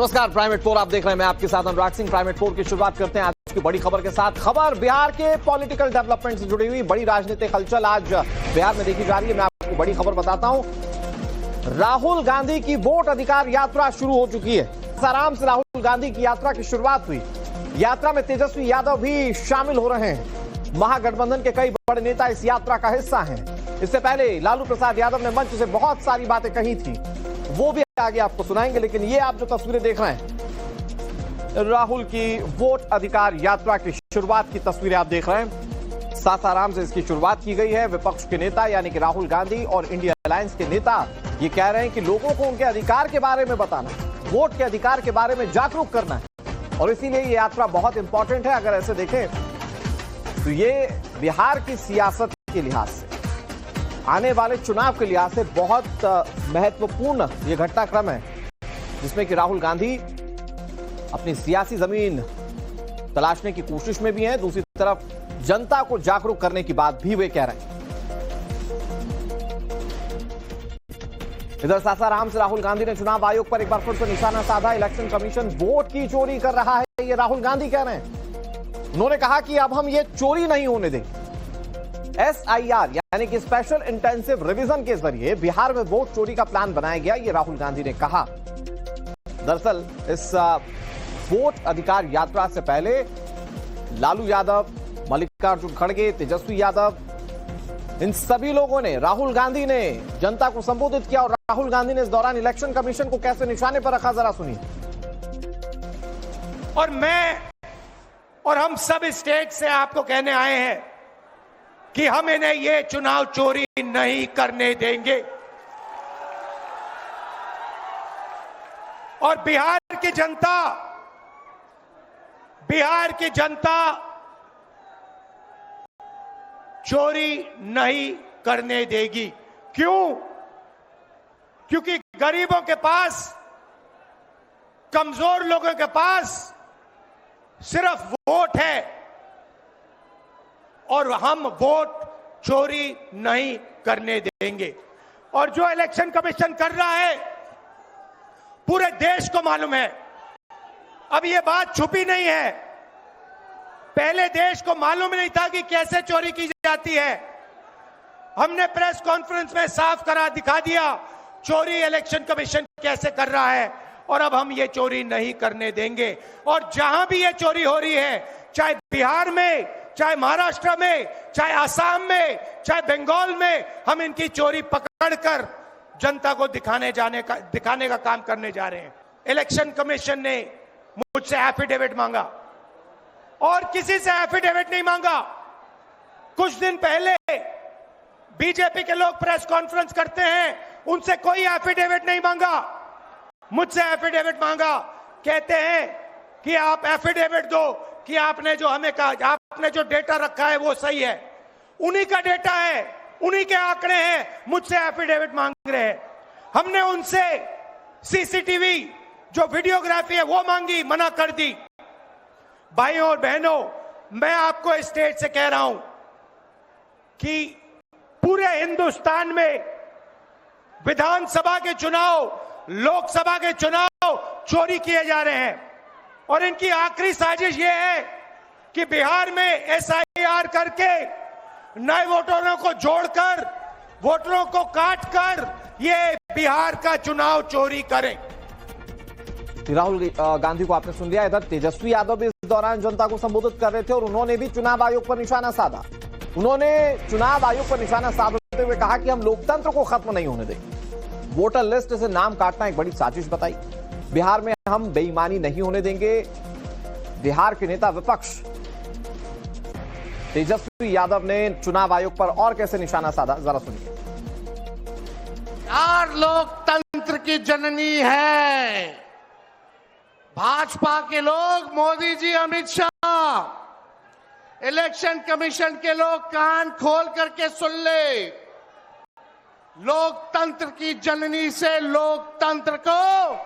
नमस्कार, प्राइम 4 आप देख रहे हैं। मैं आपके साथ अनुराग सिंह। प्राइम 4 की शुरुआत करते हैं आज की बड़ी खबर के साथ। खबर बिहार के पॉलिटिकल डेवलपमेंट से जुड़ी हुई बड़ी राजनीतिक हलचल आज बिहार में देखी जा रही है। मैं आपको बड़ी खबर बताता हूं। राहुल गांधी की वोट अधिकार यात्रा शुरू हो चुकी है। आराम से राहुल गांधी की यात्रा की शुरुआत हुई। यात्रा में तेजस्वी यादव भी शामिल हो रहे हैं। महागठबंधन के कई बड़े नेता इस यात्रा का हिस्सा हैं। इससे पहले लालू प्रसाद यादव ने मंच से बहुत सारी बातें कही थी, वो भी आगे आपको सुनाएंगे। लेकिन ये आप जो तस्वीरें देख रहे हैं, राहुल की वोट अधिकार यात्रा की शुरुआत की तस्वीरें आप देख रहे हैं। सासाराम से इसकी शुरुआत की गई है। विपक्ष के नेता यानी कि राहुल गांधी और इंडिया अलायंस के नेता ये कह रहे हैं कि लोगों को उनके अधिकार के बारे में बताना, वोट के अधिकार के बारे में जागरूक करना है और इसीलिए ये यात्रा बहुत इंपॉर्टेंट है। अगर ऐसे देखें तो ये बिहार की सियासत के लिहाज से, आने वाले चुनाव के लिहाज से बहुत महत्वपूर्ण ये घटनाक्रम है, जिसमें कि राहुल गांधी अपनी सियासी जमीन तलाशने की कोशिश में भी हैं। दूसरी तरफ जनता को जागरूक करने की बात भी वे कह रहे हैं। इधर सासाराम से राहुल गांधी ने चुनाव आयोग पर एक बार फिर से निशाना साधा। इलेक्शन कमीशन वोट की चोरी कर रहा है, ये राहुल गांधी कह रहे हैं। उन्होंने कहा कि अब हम ये चोरी नहीं होने देंगे। SIR यानी कि स्पेशल इंटेंसिव रिवीजन के जरिए बिहार में वोट चोरी का प्लान बनाया गया, ये राहुल गांधी ने कहा। दरअसल इस वोट अधिकार यात्रा से पहले लालू यादव, मल्लिकार्जुन खड़गे, तेजस्वी यादव, इन सभी लोगों ने, राहुल गांधी ने जनता को संबोधित किया। और राहुल गांधी ने इस दौरान इलेक्शन कमीशन को कैसे निशाने पर रखा, जरा सुनिए। और मैं और हम सब स्टेट से आपको कहने आए हैं कि हम इन्हें ये चुनाव चोरी नहीं करने देंगे। और बिहार की जनता चोरी नहीं करने देगी। क्यों? क्योंकि गरीबों के पास, कमजोर लोगों के पास सिर्फ वोट है और हम वोट चोरी नहीं करने देंगे। और जो इलेक्शन कमीशन कर रहा है पूरे देश को मालूम है। अब ये बात छुपी नहीं है। पहले देश को मालूम नहीं था कि कैसे चोरी की जाती है। हमने प्रेस कॉन्फ्रेंस में साफ करा दिखा दिया चोरी इलेक्शन कमीशन कैसे कर रहा है। और अब हम ये चोरी नहीं करने देंगे। और जहां भी ये चोरी हो रही है, चाहे बिहार में, चाहे महाराष्ट्र में, चाहे असम में, चाहे बंगाल में, हम इनकी चोरी पकड़कर जनता को दिखाने का काम करने जा रहे हैं। इलेक्शन कमीशन ने मुझसे एफिडेविट मांगा और किसी से एफिडेविट नहीं मांगा। कुछ दिन पहले बीजेपी के लोग प्रेस कॉन्फ्रेंस करते हैं, उनसे कोई एफिडेविट नहीं मांगा, मुझसे एफिडेविट मांगा। कहते हैं कि आप एफिडेविट दो कि आपने जो हमें कहा, आपने जो डेटा रखा है वो सही है। उन्हीं का डेटा है, उन्हीं के आंकड़े हैं, मुझसे एफिडेविट मांग रहे हैं। हमने उनसे सीसीटीवी जो वीडियोग्राफी है वो मांगी, मना कर दी। भाइयों और बहनों, मैं आपको स्टेट से कह रहा हूं कि पूरे हिंदुस्तान में विधानसभा के चुनाव, लोकसभा के चुनाव चोरी किए जा रहे हैं। और इनकी आखिरी साजिश यह है कि बिहार में SIR करके नए वोटरों को जोड़कर, वोटरों को काटकर ये बिहार का चुनाव चोरी करें। राहुल गांधी को आपने सुन लिया। इधर तेजस्वी यादव भी इस दौरान जनता को संबोधित कर रहे थे और उन्होंने भी चुनाव आयोग पर निशाना साधा। उन्होंने चुनाव आयोग पर निशाना साधते हुए कहा कि हम लोकतंत्र को खत्म नहीं होने देंगे। वोटर लिस्ट से नाम काटना एक बड़ी साजिश बताई। बिहार में हम बेईमानी नहीं होने देंगे। बिहार के नेता विपक्ष तेजस्वी यादव ने चुनाव आयोग पर और कैसे निशाना साधा, जरा सुनिए। बिहार लोकतंत्र की जननी है। भाजपा के लोग, मोदी जी, अमित शाह, इलेक्शन कमीशन के लोग कान खोल करके सुन ले। लोकतंत्र की जननी से लोकतंत्र को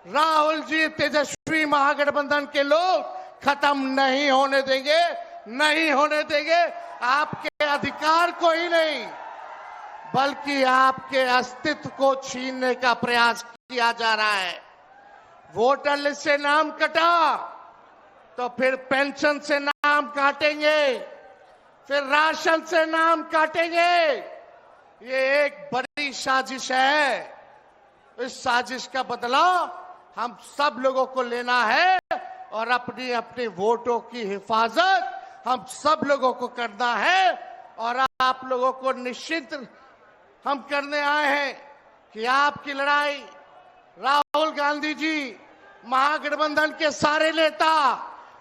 राहुल जी, तेजस्वी, महागठबंधन के लोग खत्म नहीं होने देंगे, नहीं होने देंगे। आपके अधिकार को ही नहीं, बल्कि आपके अस्तित्व को छीनने का प्रयास किया जा रहा है। वोटर लिस्ट से नाम कटा तो फिर पेंशन से नाम काटेंगे, फिर राशन से नाम काटेंगे। ये एक बड़ी साजिश है। इस साजिश का बदला हम सब लोगों को लेना है और अपनी अपनी वोटों की हिफाजत हम सब लोगों को करना है। और आप लोगों को निश्चित हम करने आए हैं कि आपकी लड़ाई राहुल गांधी जी, महागठबंधन के सारे नेता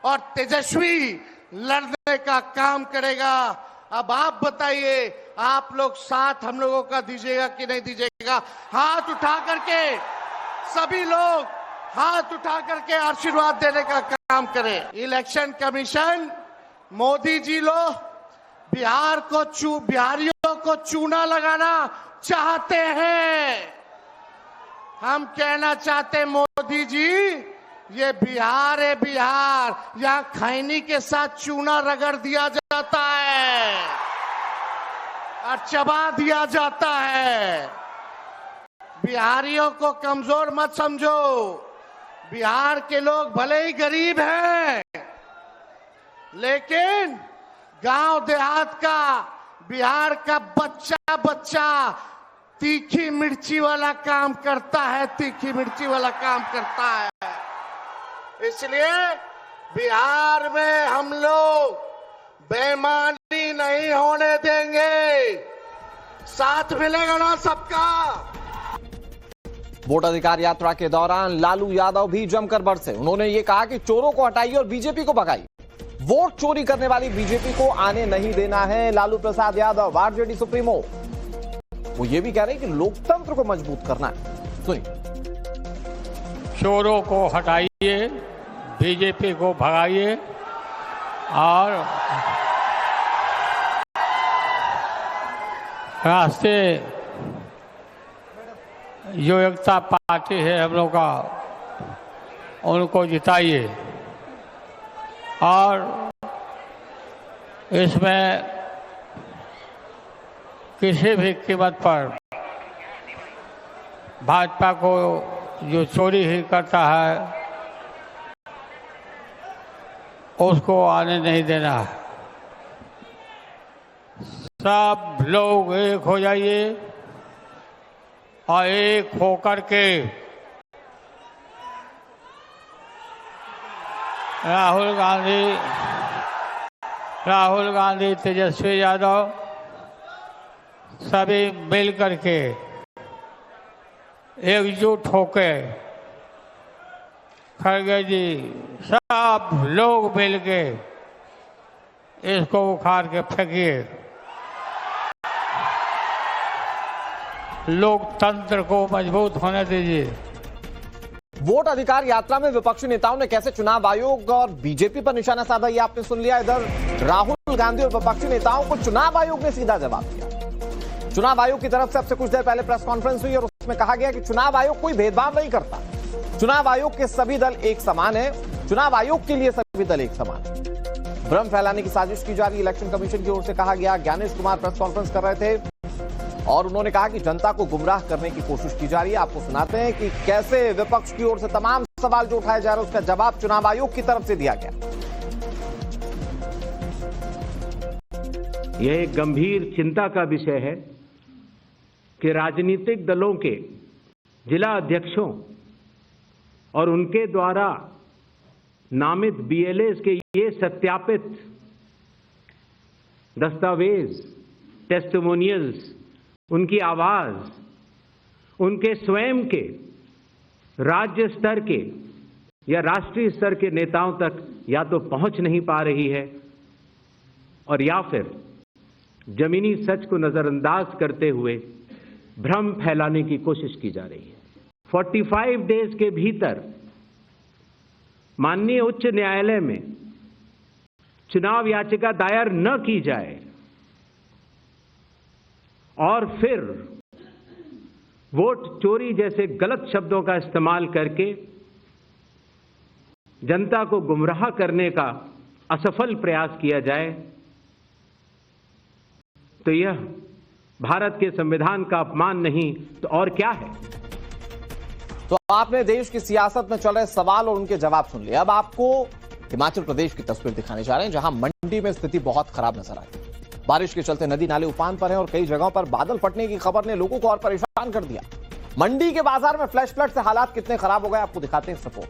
और तेजस्वी लड़ने का काम करेगा। अब आप बताइए, आप लोग साथ हम लोगों का दीजिएगा कि नहीं दीजिएगा? हाथ उठा करके सभी लोग हाथ उठा करके आशीर्वाद देने का काम करें। इलेक्शन कमीशन, मोदी जी लोग बिहारियों को चूना लगाना चाहते हैं। हम कहना चाहते मोदी जी, ये बिहार है, बिहार यहाँ खैनी के साथ चूना रगड़ दिया जाता है और चबा दिया जाता है। बिहारियों को कमजोर मत समझो। बिहार के लोग भले ही गरीब हैं, लेकिन गांव देहात का बिहार का बच्चा बच्चा तीखी मिर्ची वाला काम करता है, तीखी मिर्ची वाला काम करता है। इसलिए बिहार में हम लोग बेईमानी नहीं होने देंगे। साथ मिलेगा ना सबका। वोट अधिकार यात्रा के दौरान लालू यादव भी जमकर बरसे। उन्होंने ये कहा कि चोरों को हटाइए और बीजेपी को भगाइए। वोट चोरी करने वाली बीजेपी को आने नहीं देना है। लालू प्रसाद यादव, आरजेडी सुप्रीमो, वो ये भी कह रहे हैं कि लोकतंत्र को मजबूत करना है। सुनिए। चोरों को हटाइए, बीजेपी को भगाइए और रास्ते जो एकता पार्टी है हम लोग का, उनको जिताइए। और इसमें किसी भी कीमत पर भाजपा को जो चोरी ही करता है उसको आने नहीं देना है। सब लोग एक हो जाइए और एक होकर के राहुल गांधी, तेजस्वी यादव सभी मिल करके एकजुट होके, खड़गे जी, सब लोग मिल के इसको उखाड़ के फेंकिए। लोकतंत्र को मजबूत होने दीजिए। वोट अधिकार यात्रा में विपक्षी नेताओं ने कैसे चुनाव आयोग और बीजेपी पर निशाना साधा, ये आपने सुन लिया। इधर राहुल गांधी और विपक्षी नेताओं को चुनाव आयोग ने सीधा जवाब दिया। चुनाव आयोग की तरफ से अब से कुछ देर पहले प्रेस कॉन्फ्रेंस हुई और उसमें कहा गया कि चुनाव आयोग कोई भेदभाव नहीं करता। चुनाव आयोग के सभी दल एक समान है। चुनाव आयोग के लिए सभी दल एक समान है। भ्रम फैलाने की साजिश की जा रही, इलेक्शन कमीशन की ओर से कहा गया। ज्ञानेश कुमार प्रेस कॉन्फ्रेंस कर रहे थे और उन्होंने कहा कि जनता को गुमराह करने की कोशिश की जा रही है। आपको सुनाते हैं कि कैसे विपक्ष की ओर से तमाम सवाल जो उठाए जा रहे हैं उसका जवाब चुनाव आयोग की तरफ से दिया गया। यह एक गंभीर चिंता का विषय है कि राजनीतिक दलों के जिला अध्यक्षों और उनके द्वारा नामित बीएलएस के ये सत्यापित दस्तावेज, टेस्टिमोनियल्स, उनकी आवाज, उनके स्वयं के राज्य स्तर के या राष्ट्रीय स्तर के नेताओं तक या तो पहुंच नहीं पा रही है और या फिर जमीनी सच को नजरअंदाज करते हुए भ्रम फैलाने की कोशिश की जा रही है। 45 डेज के भीतर माननीय उच्च न्यायालय में चुनाव याचिका दायर न की जाए और फिर वोट चोरी जैसे गलत शब्दों का इस्तेमाल करके जनता को गुमराह करने का असफल प्रयास किया जाए तो यह भारत के संविधान का अपमान नहीं तो और क्या है। तो आपने देश की सियासत में चल रहे सवाल और उनके जवाब सुन लिए। अब आपको हिमाचल प्रदेश की तस्वीर दिखाने जा रहे हैं, जहां मंडी में स्थिति बहुत खराब नजर आई। बारिश के चलते नदी नाले उफान पर हैं और कई जगहों पर बादल फटने की खबर ने लोगों को और परेशान कर दिया। मंडी के बाजार में फ्लैश फ्लड से हालात कितने खराब हो गए आपको दिखाते हैं इस रिपोर्ट।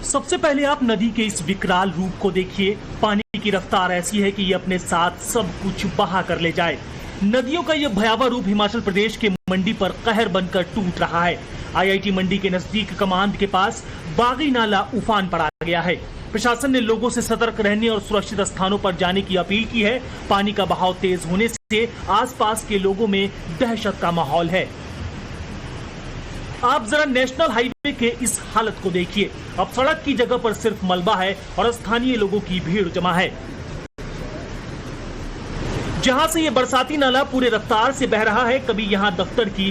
सबसे पहले आप नदी के इस विकराल रूप को देखिए। पानी की रफ्तार ऐसी है कि ये अपने साथ सब कुछ बहा कर ले जाए। नदियों का यह भयावह रूप हिमाचल प्रदेश के मंडी पर कहर बनकर टूट रहा है। आईआईटी मंडी के नजदीक कमांद के पास बागी नाला उफान पर आ गया है। प्रशासन ने लोगों से सतर्क रहने और सुरक्षित स्थानों पर जाने की अपील की है। पानी का बहाव तेज होने से आसपास के लोगों में दहशत का माहौल है। आप जरा नेशनल हाईवे के इस हालत को देखिए। अब सड़क की जगह पर सिर्फ मलबा है और स्थानीय लोगों की भीड़ जमा है। जहां से ये बरसाती नाला पूरे रफ्तार से बह रहा है, कभी यहां दफ्तर की